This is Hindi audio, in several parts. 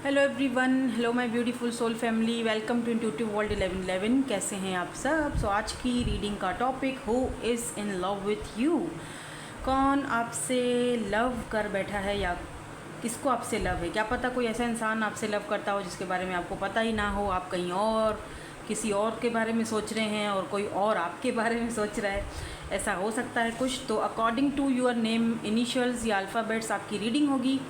Hello everyone, hello my beautiful soul family, welcome to intuitive world 1111। कैसे हैं आप सब? आज की रीडिंग का topic, who is in love with you. कौन आपसे लव कर बैठा है या किसको आपसे लव है? क्या पता कोई ऐसा इंसान आपसे लव करता हो जिसके बारे में आपको पता ही ना हो। आप कहीं और किसी और के बारे में सोच रहे हैं और कोई और आपके बारे में सोच रहा है, ऐसा हो सकता है कुछ। तो according to your name initials या अल्फ़ाबेट्स आपकी रीडिंग होगी।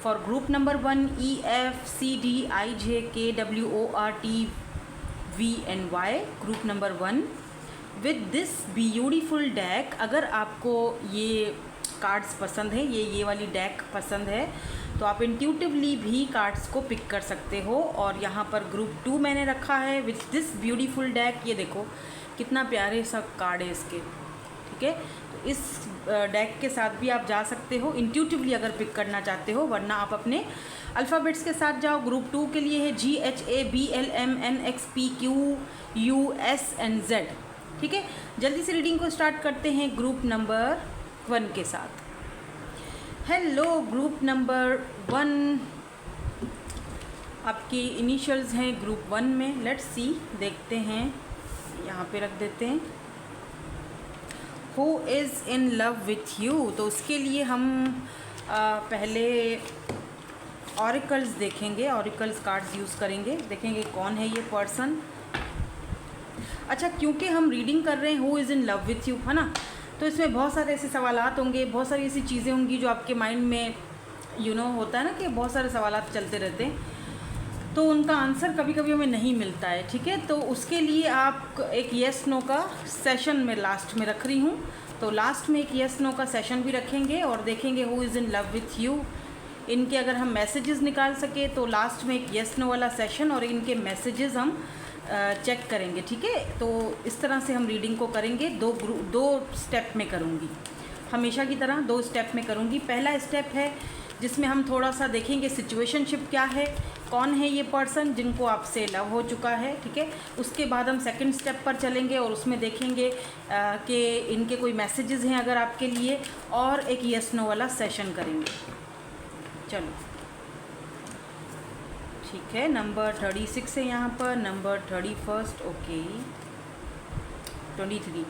For group number 1 EFCDIJKWORTVNY, group number 1 with this beautiful deck. अगर आपको ये कार्ड्स पसंद है, ये वाली डेक पसंद है, तो आप इंट्यूटिवली भी कार्ड्स को पिक कर सकते हो। और यहाँ पर ग्रुप 2 मैंने रखा है विद दिस ब्यूटीफुल डेक। ये देखो कितना प्यारे सा कार्ड है इसके, ठीक है। तो इस डेक के साथ भी आप जा सकते हो इंट्यूटिवली अगर पिक करना चाहते हो, वरना आप अपने अल्फ़ाबेट्स के साथ जाओ। ग्रुप 2 के लिए है GHABLMNXPQUSNZ, ठीक है। जल्दी से रीडिंग को स्टार्ट करते हैं ग्रुप नंबर 1 के साथ। हेलो ग्रुप नंबर 1, आपकी इनिशियल्स हैं ग्रुप 1 में। लेट्स सी, देखते हैं, यहाँ पे रख देते हैं। Who is in love with you. तो उसके लिए हम पहले ऑरिकल्स देखेंगे, ऑरिकल्स कार्ड्स यूज़ करेंगे, देखेंगे कौन है ये पर्सन। अच्छा, क्योंकि हम रीडिंग कर रहे हैं who is in love with you, है ना, तो इसमें बहुत सारे ऐसे सवालात होंगे, बहुत सारी ऐसी चीज़ें होंगी जो आपके माइंड में होता है ना कि बहुत सारे सवालात चलते रहते हैं, तो उनका आंसर कभी कभी हमें नहीं मिलता है, ठीक है। तो उसके लिए आप एक येस नो का सेशन में लास्ट में रख रही हूँ। तो लास्ट में एक येस नो का सेशन भी रखेंगे और देखेंगे who is in love with you. इनके अगर हम मैसेजेस निकाल सके तो लास्ट में एक येस नो वाला सेशन और इनके मैसेजेस हम चेक करेंगे, ठीक है। तो इस तरह से हम रीडिंग को करेंगे। दो स्टेप में करूँगी, हमेशा की तरह 2 स्टेप में करूँगी। पहला स्टेप है जिसमें हम थोड़ा सा देखेंगे सिचुएशनशिप क्या है, कौन है ये पर्सन जिनको आपसे लव हो चुका है, ठीक है। उसके बाद हम सेकंड स्टेप पर चलेंगे और उसमें देखेंगे कि इनके कोई मैसेजेस हैं अगर आपके लिए, और एक येस नो वाला सेशन करेंगे। चलो ठीक है। नंबर 36 है यहाँ पर, नंबर 31, ओके, 23।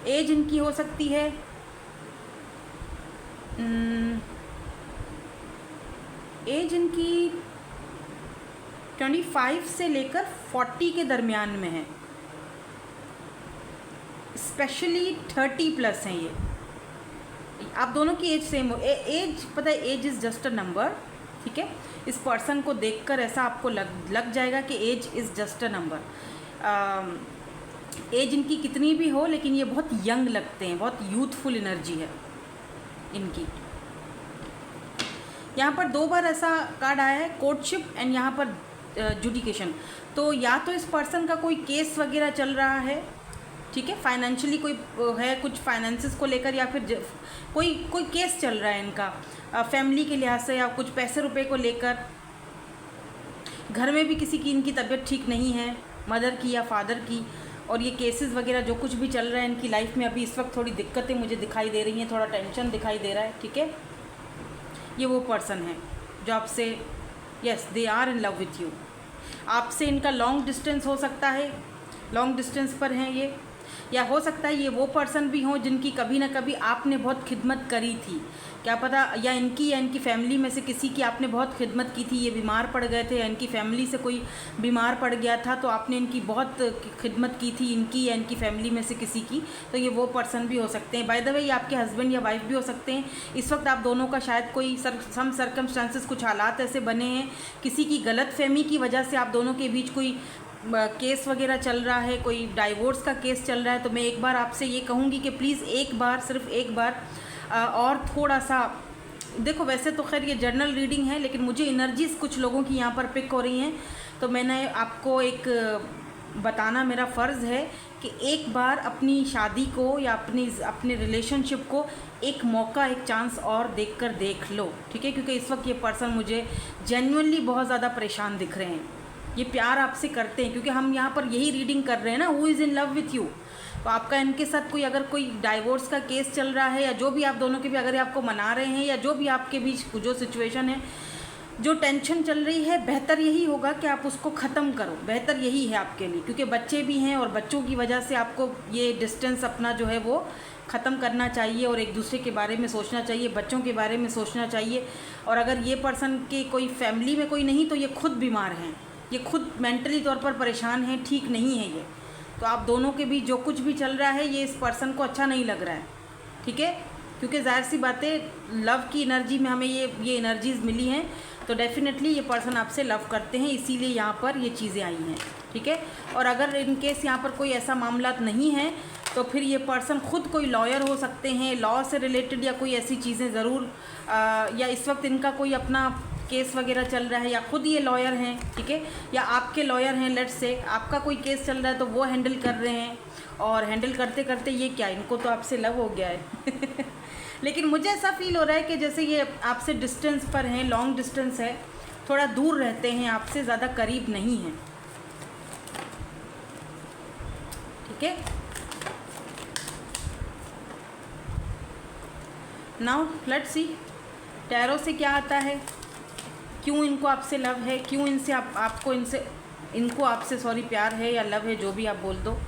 एज इनकी हो सकती है एज इनकी 25 से लेकर 40 के दरमियान में है, स्पेशली 30+ हैं ये। आप दोनों की एज सेम हो। एज पता है, age is just a number, ठीक है। इस पर्सन को देखकर ऐसा आपको लग जाएगा कि age is just a number. Age इनकी कितनी भी हो, लेकिन ये बहुत यंग लगते हैं, बहुत यूथफुल एनर्जी है इनकी। यहाँ पर 2 बार ऐसा कार्ड आया है, कोर्टशिप एंड यहाँ पर जुडिकेशन। तो या तो इस पर्सन का कोई केस वगैरह चल रहा है, ठीक है, फाइनेंशियली कोई है, कुछ फाइनेंसेस को लेकर, या फिर कोई केस चल रहा है इनका फैमिली के लिहाज से, या कुछ पैसे रुपए को लेकर। घर में भी किसी की इनकी तबीयत ठीक नहीं है, मदर की या फादर की, और ये केसेस वगैरह जो कुछ भी चल रहा है इनकी लाइफ में अभी इस वक्त थोड़ी दिक्कतें मुझे दिखाई दे रही हैं, थोड़ा टेंशन दिखाई दे रहा है, ठीक है। ये वो पर्सन है जो आपसे, yes, they are in love with you. आपसे इनका लॉन्ग डिस्टेंस हो सकता है, लॉन्ग डिस्टेंस पर हैं ये, या हो सकता है ये वो पर्सन भी हों जिनकी कभी ना कभी आपने बहुत खिदमत करी थी, क्या पता, या इनकी फैमिली में से किसी की आपने बहुत खिदमत की थी, ये बीमार पड़ गए थे, या इनकी फैमिली से कोई बीमार पड़ गया था तो आपने इनकी बहुत खिदमत की थी, इनकी या इनकी फैमिली में से किसी की। तो ये वो पर्सन भी हो सकते हैं। बाय द वे, ये आपके हस्बैंड या वाइफ भी हो सकते हैं। इस वक्त आप दोनों का शायद कोई सम सर्कमस्टांसेस, कुछ हालात ऐसे बने हैं, किसी की गलतफहमी की वजह से आप दोनों के बीच कोई केस वगैरह चल रहा है, कोई डाइवोर्स का केस चल रहा है। तो मैं एक बार आपसे ये कहूँगी कि प्लीज़ एक बार, सिर्फ एक बार और थोड़ा सा देखो। वैसे तो खैर ये जर्नल रीडिंग है, लेकिन मुझे एनर्जीज कुछ लोगों की यहाँ पर पिक हो रही हैं, तो मैंने आपको एक बताना मेरा फ़र्ज़ है कि एक बार अपनी शादी को या अपने रिलेशनशिप को एक मौका, एक चांस और देखकर देख लो, ठीक है। क्योंकि इस वक्त ये पर्सन मुझे जेन्युइनली बहुत ज़्यादा परेशान दिख रहे हैं, ये प्यार आपसे करते हैं, क्योंकि हम यहाँ पर यही रीडिंग कर रहे हैं ना, who is in love with you. तो आपका इनके साथ कोई अगर कोई डाइवोर्स का केस चल रहा है, या जो भी आप दोनों के भी अगर आपको मना रहे हैं, या जो भी आपके बीच जो सिचुएशन है, जो टेंशन चल रही है बेहतर यही होगा कि आप उसको ख़त्म करो, बेहतर यही है आपके लिए, क्योंकि बच्चे भी हैं और बच्चों की वजह से आपको ये डिस्टेंस अपना जो है वो ख़त्म करना चाहिए और एक दूसरे के बारे में सोचना चाहिए, बच्चों के बारे में सोचना चाहिए। और अगर ये पर्सन के कोई फैमिली में कोई नहीं तो ये खुद बीमार हैं, ये खुद मेंटली तौर पर परेशान हैं, ठीक नहीं है ये। तो आप दोनों के बीच जो कुछ भी चल रहा है ये इस पर्सन को अच्छा नहीं लग रहा है, ठीक है, क्योंकि ज़ाहिर सी बातें लव की एनर्जी में हमें ये एनर्जीज़ मिली हैं, तो डेफिनेटली ये पर्सन आपसे लव करते हैं, इसीलिए यहाँ पर ये चीज़ें आई हैं, ठीक है। और अगर इन केस यहाँ पर कोई ऐसा मामला नहीं है तो फिर ये पर्सन खुद कोई लॉयर हो सकते हैं, लॉ से रिलेटेड या कोई ऐसी चीज़ें ज़रूर, या इस वक्त इनका कोई अपना केस वगैरह चल रहा है या खुद ये लॉयर हैं, ठीक है, या आपके लॉयर हैं, लेट्स से आपका कोई केस चल रहा है तो वो हैंडल कर रहे हैं, और हैंडल करते करते ये क्या, इनको तो आपसे लव हो गया है लेकिन मुझे ऐसा फील हो रहा है कि जैसे ये आपसे डिस्टेंस पर हैं, लॉन्ग डिस्टेंस है, थोड़ा दूर रहते हैं, आपसे ज़्यादा करीब नहीं हैं, ठीक है। नाउ लेट्स सी टैरो से क्या आता है, क्यों इनको आपसे लव है, क्यों इनसे आपको इनको आपसे सॉरी प्यार है या लव है, जो भी आप बोल दो।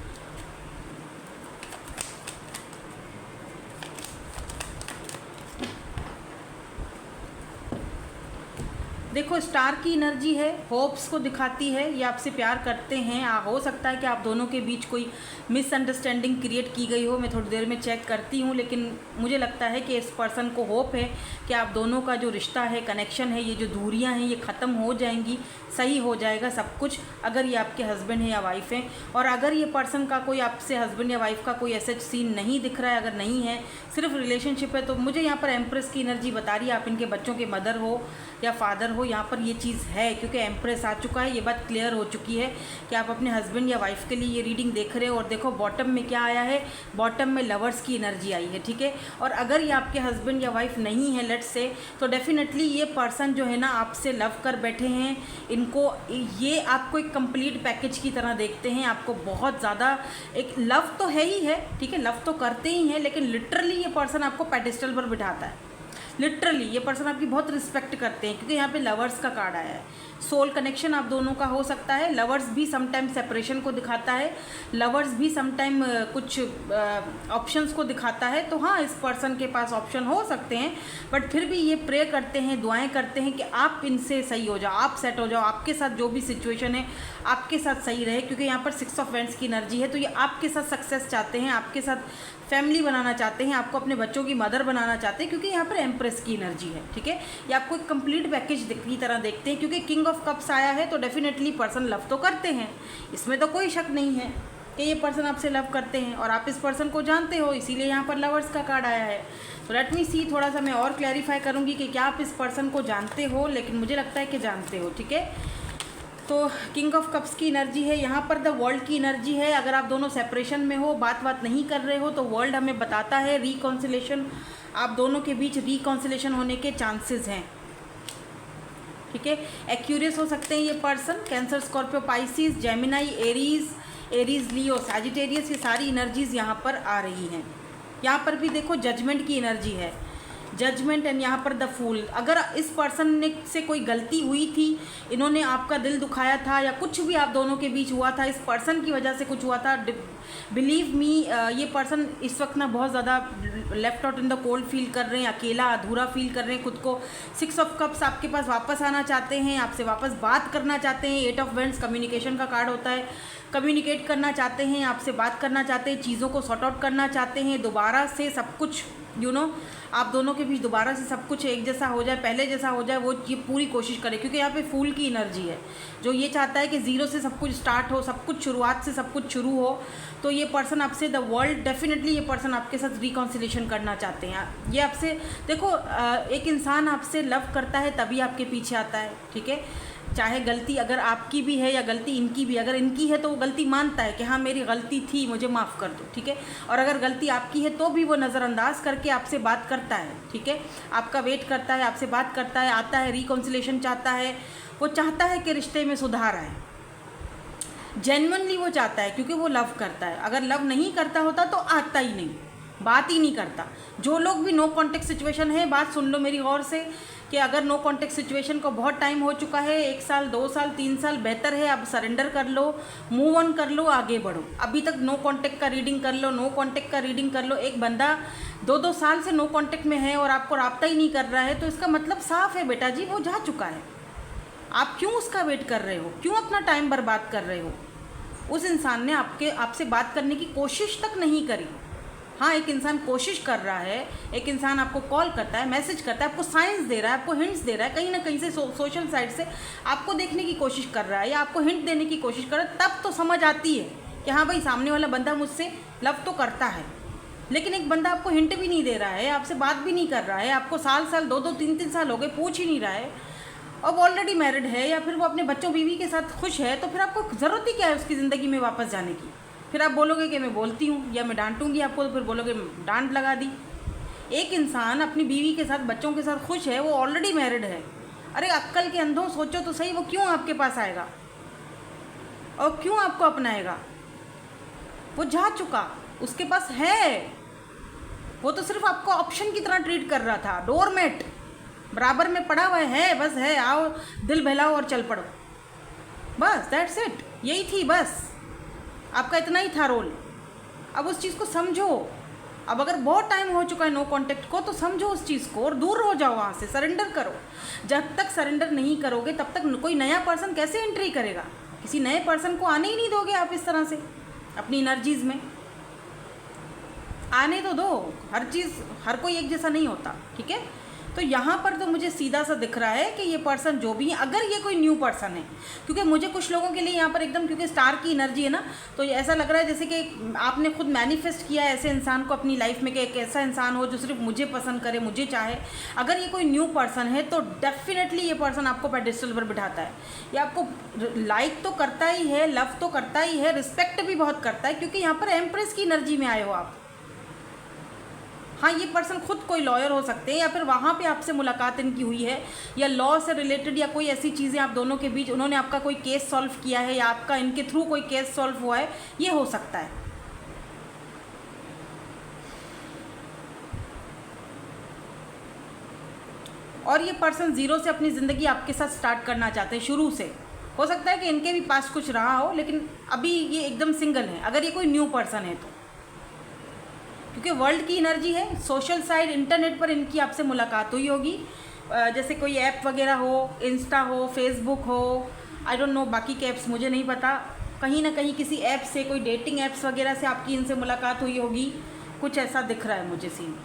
देखो स्टार की एनर्जी है, होप्स को दिखाती है, ये आपसे प्यार करते हैं। हो सकता है कि आप दोनों के बीच कोई मिसअंडरस्टैंडिंग क्रिएट की गई हो, मैं थोड़ी देर में चेक करती हूँ, लेकिन मुझे लगता है कि इस पर्सन को होप है कि आप दोनों का जो रिश्ता है, कनेक्शन है, ये जो दूरियां हैं ये ख़त्म हो जाएंगी, सही हो जाएगा सब कुछ, अगर ये आपके हस्बैंड हैं या वाइफ हैं। और अगर ये पर्सन का कोई आपसे हस्बैंड या वाइफ का कोई ऐसा सीन नहीं दिख रहा है, अगर नहीं है, सिर्फ रिलेशनशिप है, तो मुझे यहाँ पर एम्प्रेस की एनर्जी बता रही है, आप इनके बच्चों के मदर हो या फादर हो, यहाँ पर ये चीज़ है, क्योंकि एम्प्रेस आ चुका है, ये बात क्लियर हो चुकी है कि आप अपने हस्बैंड या वाइफ के लिए ये रीडिंग देख रहे हो। और देखो बॉटम में क्या आया है, बॉटम में लवर्स की एनर्जी आई है, ठीक है। और अगर ये आपके हस्बैंड या वाइफ नहीं है लेट्स से, तो डेफिनेटली ये पर्सन जो है ना आपसे लव कर बैठे हैं, इनको ये आपको एक कंप्लीट पैकेज की तरह देखते हैं, आपको बहुत ज़्यादा एक लव तो है ही है, ठीक है, लव तो करते ही हैं, लेकिन लिटरली ये पर्सन आपको पेडिस्टल पर बिठाता है, लिटरली ये पर्सन आपकी बहुत रिस्पेक्ट करते हैं, क्योंकि यहाँ पे लवर्स का कार्ड आया है। सोल कनेक्शन आप दोनों का हो सकता है, लवर्स भी समटाइम सेपरेशन को दिखाता है, लवर्स भी समटाइम कुछ ऑप्शंस को दिखाता है। तो हाँ, इस पर्सन के पास ऑप्शन हो सकते हैं, बट फिर भी ये प्रे करते हैं, दुआएं करते हैं कि आप इनसे सही हो जाओ, आप सेट हो जाओ, आपके साथ जो भी सिचुएशन है आपके साथ सही रहे, क्योंकि यहाँ पर 6 ऑफ वैंड्स की एनर्जी है। तो ये आपके साथ सक्सेस चाहते हैं, आपके साथ फैमिली बनाना चाहते हैं, आपको अपने बच्चों की मदर बनाना चाहते हैं, क्योंकि यहाँ पर एम्प्रेस की एनर्जी है, ठीक है। ये आपको एक कंप्लीट पैकेज की तरह देखते हैं, क्योंकि किंग ऑफ कप्स आया है, तो डेफिनेटली पर्सन लव तो करते हैं, इसमें तो कोई शक नहीं है कि ये पर्सन आपसे लव करते हैं, और आप इस पर्सन को जानते हो, इसीलिए यहाँ पर लवर्स का कार्ड आया है। तो लेट मी सी, थोड़ा सा मैं और क्लैरिफाई करूँगी कि क्या आप इस पर्सन को जानते हो, लेकिन मुझे लगता है कि जानते हो, ठीक है। तो किंग ऑफ कप्स की एनर्जी है, यहाँ पर द वर्ल्ड की एनर्जी है। अगर आप दोनों सेपरेशन में हो, बात नहीं कर रहे हो, तो वर्ल्ड हमें बताता है रिकॉन्सिलेशन, आप दोनों के बीच रिकॉन्सिलेशन होने के चांसेस हैं, ठीक है। एक्यूरियस हो सकते हैं ये person, Cancer, Scorpio, Pisces, Gemini, Aries, Leo, Sagittarius, ये सारी एनर्जीज यहाँ पर आ रही हैं। यहाँ पर भी देखो जजमेंट की एनर्जी है, जजमेंट, एंड यहाँ पर द फूल। अगर इस पर्सन ने से कोई गलती हुई थी, इन्होंने आपका दिल दुखाया था, या कुछ भी आप दोनों के बीच हुआ था, इस पर्सन की वजह से कुछ हुआ था, बिलीव मी ये पर्सन इस वक्त ना बहुत ज़्यादा left out in the cold feel कर रहे हैं, अकेला अधूरा फील कर रहे हैं खुद को। 6 ऑफ कप्स आपके पास वापस आना चाहते हैं, आपसे वापस बात करना चाहते हैं। 8 ऑफ वैंड्स कम्युनिकेशन का कार्ड होता है, कम्युनिकेट करना चाहते हैं, आपसे बात करना चाहते हैं, चीज़ों को सॉर्ट आउट करना चाहते हैं, दोबारा से सब कुछ आप दोनों के बीच दोबारा से सब कुछ एक जैसा हो जाए, पहले जैसा हो जाए, वो ये पूरी कोशिश करे, क्योंकि यहाँ पे फूल की एनर्जी है, जो ये चाहता है कि ज़ीरो से सब कुछ स्टार्ट हो, सब कुछ शुरुआत से सब कुछ शुरू हो। तो ये पर्सन आपसे द वर्ल्ड, डेफिनेटली ये पर्सन आपके साथ रिकॉन्सिलेशन करना चाहते हैं। ये आपसे देखो, एक इंसान आपसे लव करता है तभी आपके पीछे आता है, ठीक है। चाहे गलती अगर आपकी भी है या गलती इनकी भी, अगर इनकी है तो वो गलती मानता है कि हाँ मेरी गलती थी, मुझे माफ़ कर दो, ठीक है। और अगर गलती आपकी है तो भी वो नज़रअंदाज करके आपसे बात करता है, ठीक है, आपका वेट करता है, आपसे बात करता है, आता है, रिकॉन्सिलेशन चाहता है, वो चाहता है कि रिश्ते में सुधार आए, जेन्युइनली वो चाहता है, क्योंकि वो लव करता है। अगर लव नहीं करता होता तो आता ही नहीं, बात ही नहीं करता। जो लोग भी नो कॉन्टेक्ट सिचुएशन है, बात सुन लो मेरी गौर से, कि अगर नो कांटेक्ट सिचुएशन को बहुत टाइम हो चुका है, 1 साल 2 साल 3 साल, बेहतर है अब सरेंडर कर लो, मूव ऑन कर लो, आगे बढ़ो। अभी तक नो कांटेक्ट का रीडिंग कर लो, नो कांटेक्ट का रीडिंग कर लो। एक बंदा 2-2 साल से नो कांटेक्ट में है और आपको राब्ता ही नहीं कर रहा है, तो इसका मतलब साफ है बेटा जी, वो जा चुका है। आप क्यों उसका वेट कर रहे हो, क्यों अपना टाइम बर्बाद कर रहे हो? उस इंसान ने आपसे बात करने की कोशिश तक नहीं करी। हाँ, एक इंसान कोशिश कर रहा है, एक इंसान आपको कॉल करता है, मैसेज करता है, आपको साइंस दे रहा है, आपको हिंट्स दे रहा है, कहीं ना कहीं से सोशल साइड से आपको देखने की कोशिश कर रहा है या आपको हिंट देने की कोशिश कर रहा है, तब तो समझ आती है कि हाँ भाई, सामने वाला बंदा मुझसे लव तो करता है। लेकिन एक बंदा आपको हिंट भी नहीं दे रहा है, आपसे बात भी नहीं कर रहा है, आपको साल 2-2 3-3 साल हो गए, पूछ ही नहीं रहा है, अब ऑलरेडी मैरिड है या फिर वो अपने बच्चों बीवी के साथ खुश है, तो फिर आपको ज़रूरत ही क्या है उसकी ज़िंदगी में वापस जाने की? फिर आप बोलोगे कि मैं बोलती हूँ या मैं डांटूंगी आपको, तो फिर बोलोगे डांट लगा दी। एक इंसान अपनी बीवी के साथ, बच्चों के साथ खुश है, वो ऑलरेडी मैरिड है। अरे अक्ल के अंधों सोचो तो सही, वो क्यों आपके पास आएगा और क्यों आपको अपनाएगा? वो जा चुका, उसके पास है, वो तो सिर्फ आपको ऑप्शन की तरह ट्रीट कर रहा था, डोरमेट बराबर में पड़ा हुआ है, बस है, आओ दिल बहलाओ और चल पड़ो, बस दैट्स इट, यही थी बस, आपका इतना ही था रोल। अब उस चीज़ को समझो। अब अगर बहुत टाइम हो चुका है नो कांटेक्ट को, तो समझो उस चीज़ को और दूर हो जाओ वहाँ से, सरेंडर करो। जब तक सरेंडर नहीं करोगे तब तक कोई नया पर्सन कैसे एंट्री करेगा? किसी नए पर्सन को आने ही नहीं दोगे आप इस तरह से अपनी एनर्जीज़ में। आने तो दो, हर चीज़, हर कोई एक जैसा नहीं होता, ठीक है? तो यहाँ पर तो मुझे सीधा सा दिख रहा है कि ये पर्सन जो भी है, अगर ये कोई न्यू पर्सन है, क्योंकि मुझे कुछ लोगों के लिए यहाँ पर एकदम, क्योंकि स्टार की एनर्जी है ना, तो ये ऐसा लग रहा है जैसे कि आपने खुद मैनिफेस्ट किया है ऐसे इंसान को अपनी लाइफ में कि एक ऐसा इंसान हो जो सिर्फ मुझे पसंद करे, मुझे चाहे। अगर ये कोई न्यू पर्सन है तो डेफिनेटली ये पर्सन आपको पेडेस्टल पर बिठाता है, ये आपको लाइक तो करता ही है, लव तो करता ही है, रिस्पेक्ट भी बहुत करता है, क्योंकि यहाँ पर एम्प्रेस की एनर्जी में आए हो आप। हाँ, ये पर्सन खुद कोई लॉयर हो सकते हैं या फिर वहाँ पे आपसे मुलाकात इनकी हुई है, या लॉ से रिलेटेड या कोई ऐसी चीज़ें आप दोनों के बीच, उन्होंने आपका कोई केस सॉल्व किया है या आपका इनके थ्रू कोई केस सॉल्व हुआ है, ये हो सकता है। और ये पर्सन ज़ीरो से अपनी ज़िंदगी आपके साथ स्टार्ट करना चाहते हैं शुरू से। हो सकता है कि इनके भी पास कुछ रहा हो, लेकिन अभी ये एकदम सिंगल है, अगर ये कोई न्यू पर्सन है तो, क्योंकि वर्ल्ड की एनर्जी है। सोशल साइड, इंटरनेट पर इनकी आपसे मुलाकात हुई होगी, जैसे कोई ऐप वगैरह हो, इंस्टा हो, फेसबुक हो, आई डोंट नो बाकी के ऐप्स मुझे नहीं पता, कहीं ना कहीं किसी ऐप से, कोई डेटिंग ऐप्स वगैरह से आपकी इनसे मुलाकात हुई होगी, कुछ ऐसा दिख रहा है मुझे सीन।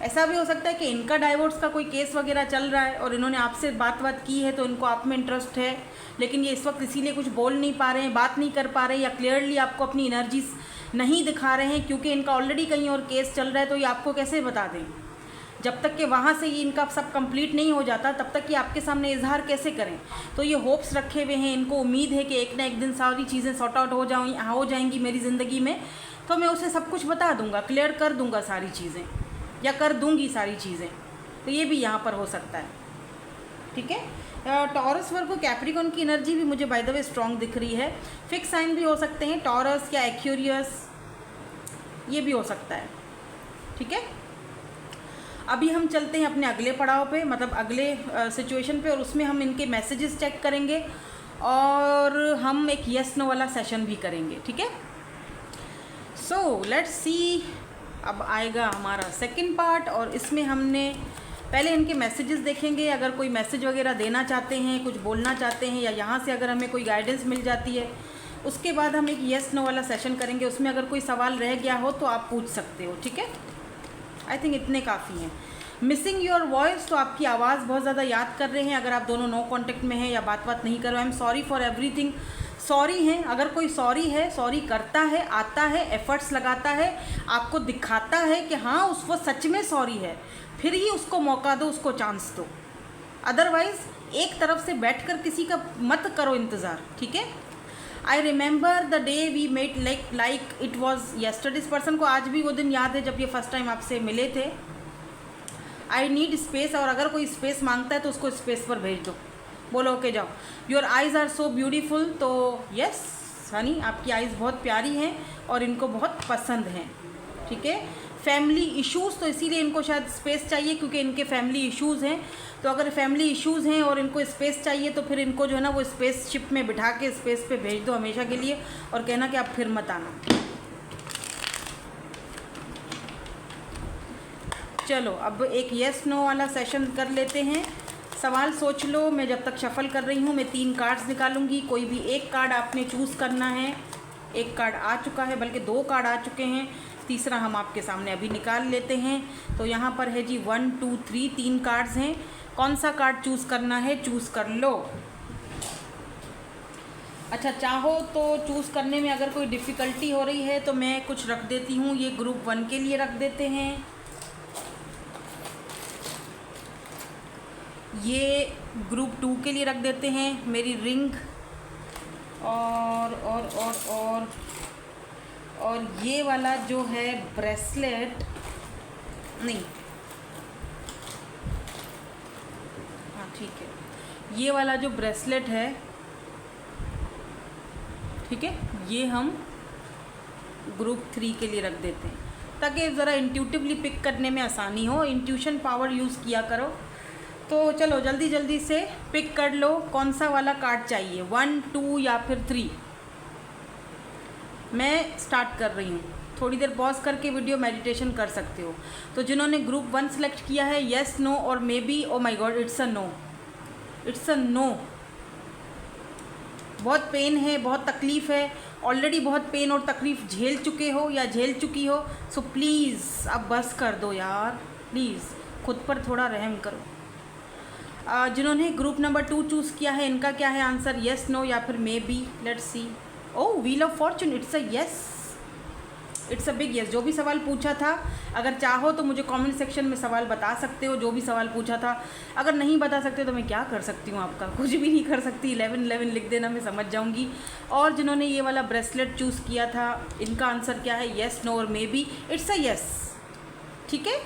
ऐसा भी हो सकता है कि इनका डाइवोर्स का कोई केस वगैरह चल रहा है और इन्होंने आपसे बात की है, तो इनको आप में इंटरेस्ट है, लेकिन ये इस वक्त इसीलिए कुछ बोल नहीं पा रहे हैं, बात नहीं कर पा रहे हैं, या क्लियरली आपको अपनी एनर्जीज नहीं दिखा रहे हैं, क्योंकि इनका ऑलरेडी कहीं और केस चल रहा है। तो ये आपको कैसे बता दें? जब तक कि वहाँ से ये इनका सब कंप्लीट नहीं हो जाता, तब तक ये आपके सामने इजहार कैसे करें? तो ये होप्स रखे हुए हैं, इनको उम्मीद है कि एक ना एक दिन सारी चीज़ें सॉर्ट आउट हो जाएंगी मेरी ज़िंदगी में, तो मैं उसे सब कुछ बता दूँगा, क्लियर कर दूँगा सारी चीज़ें, या कर दूँगी सारी चीज़ें। तो ये भी यहाँ पर हो सकता है, ठीक है? टॉरस, वर्गो, कैप्रिकॉर्न की एनर्जी भी मुझे बाय द वे स्ट्रॉन्ग दिख रही है। फिक्स साइन भी हो सकते हैं, टॉरस या एक्यूरियस, ये भी हो सकता है, ठीक है? अभी हम चलते हैं अपने अगले पड़ाव पे, मतलब अगले सिचुएशन पे, और उसमें हम इनके मैसेजेस चेक करेंगे और हम एक येस नो वाला सेशन भी करेंगे, ठीक है? सो लेट्स सी, अब आएगा हमारा सेकंड पार्ट, और इसमें हमने पहले इनके मैसेजेस देखेंगे। अगर कोई मैसेज वगैरह देना चाहते हैं, कुछ बोलना चाहते हैं, या यहाँ से अगर हमें कोई गाइडेंस मिल जाती है, उसके बाद हम एक येस नो वाला सेशन करेंगे। उसमें अगर कोई सवाल रह गया हो तो आप पूछ सकते हो, ठीक है? आई थिंक इतने काफ़ी हैं। मिसिंग योर वॉइस, तो आपकी आवाज़ बहुत ज़्यादा याद कर रहे हैं अगर आप दोनों नो कॉन्टेक्ट में हैं या बात नहीं कर रहे। I am sorry for everything, sorry हैं। अगर कोई सॉरी है, सॉरी करता है, आता है, एफर्ट्स लगाता है, आपको दिखाता है कि हाँ वो सच में सॉरी है, फिर ही उसको मौका दो, उसको चांस दो। अदरवाइज़ एक तरफ से बैठकर किसी का मत करो इंतज़ार, ठीक है? I remember the day we met like it was yesterday. इस पर्सन को आज भी वो दिन याद है जब ये फर्स्ट टाइम आपसे मिले थे। आई नीड स्पेस, और अगर कोई स्पेस मांगता है तो उसको स्पेस पर भेज दो, बोलो ओके जाओ। Your eyes are so beautiful, तो यस हनी, आपकी आइज़ बहुत प्यारी हैं और इनको बहुत पसंद हैं, ठीक है? फैमिली इश्यूज़, तो इसीलिए इनको शायद स्पेस चाहिए क्योंकि इनके फैमिली इश्यूज़ हैं। तो अगर फैमिली इश्यूज़ हैं और इनको स्पेस चाहिए तो फिर इनको जो है ना वो स्पेस शिप में बिठा के स्पेस पे भेज दो हमेशा के लिए और कहना कि आप फिर मत आना। चलो अब एक येस नो वाला सेशन कर लेते हैं। सवाल सोच लो, मैं जब तक शफल कर रही हूँ मैं 3 कार्ड्स निकालूंगी, कोई भी एक कार्ड आपने चूज़ करना है। एक कार्ड आ चुका है, बल्कि 2 कार्ड आ चुके हैं, तीसरा हम आपके सामने अभी निकाल लेते हैं। तो यहाँ पर है जी 1 2 3 3 कार्ड्स हैं। कौन सा कार्ड चूज़ करना है, चूज़ कर लो। अच्छा, चाहो तो चूज़ करने में अगर कोई डिफ़िकल्टी हो रही है तो मैं कुछ रख देती हूँ, ये ग्रुप 1 के लिए रख देते हैं, ये ग्रुप 2 के लिए रख देते हैं, मेरी रिंग और ये वाला जो है ब्रेसलेट, नहीं हाँ ठीक है, ये वाला जो ब्रेसलेट है, ठीक है, ये हम ग्रुप 3 के लिए रख देते हैं ताकि ज़रा इंट्यूटिवली पिक करने में आसानी हो। इंट्यूशन पावर यूज़ किया करो। तो चलो जल्दी जल्दी से पिक कर लो कौन सा वाला कार्ड चाहिए, 1 2 या फिर 3। मैं स्टार्ट कर रही हूँ, थोड़ी देर पॉज करके वीडियो मेडिटेशन कर सकते हो। तो जिन्होंने ग्रुप 1 सेलेक्ट किया है, येस नो और maybe, oh my god, it's a no, it's a no. बहुत पेन है, बहुत तकलीफ़ है, ऑलरेडी बहुत पेन और तकलीफ़ झेल चुके हो या झेल चुकी हो। सो प्लीज़ अब बस कर दो यार, प्लीज़ खुद पर थोड़ा रहम करो। जिन्होंने ग्रुप नंबर 2 चूज़ किया है, इनका क्या है आंसर, येस नो या फिर may be, let's see. Oh, wheel of Fortune, it's a yes, it's a big yes. जो भी सवाल पूछा था, अगर चाहो तो मुझे कमेंट सेक्शन में सवाल बता सकते हो, जो भी सवाल पूछा था। अगर नहीं बता सकते तो मैं क्या कर सकती हूँ, आपका कुछ भी नहीं कर सकती। 11 लिख देना, मैं समझ जाऊँगी। और जिन्होंने ये वाला ब्रेसलेट चूज़ किया था, इनका आंसर क्या है, येस नो और maybe, it's a yes, ठीक है,